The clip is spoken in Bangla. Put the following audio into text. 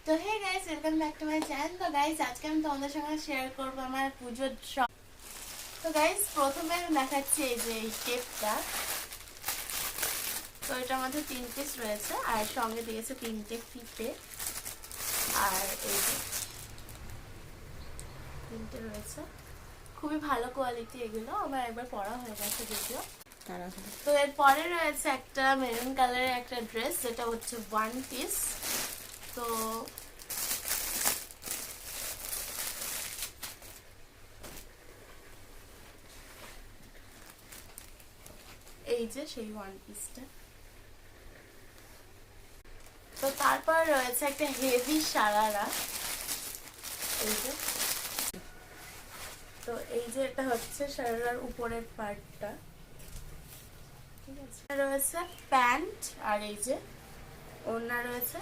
তো hey guys, welcome back to my channel. তো গাইস, আজকে আমি তোমাদের সঙ্গে শেয়ার করবো আমার পুজোর শপ। তো গাইস, প্রথমে আমি দেখাচ্ছি এই যে এই টেপটা। তো এটার মধ্যে 3 পিস রয়েছে আর সঙ্গে দিয়েছে 3টে ফিতে। আর এই যে 3টে রয়েছে, খুবই ভালো কোয়ালিটি। এগুলো আমার একবার পরা হয়ে গেছে যদিও। তো এরপরে রয়েছে একটা মেরুন কালারের একটা ড্রেস, যেটা হচ্ছে 1 পিস। তো এই যে সেই 1 পিসটা। তো তারপর রয়েছে একটা হেভি সারারা, এই যে। তো এই যে এটা হচ্ছে সারারার উপরের পার্টটা, ঠিক আছে। রয়েছে প্যান্ট আর এই যে ওড়না রয়েছে।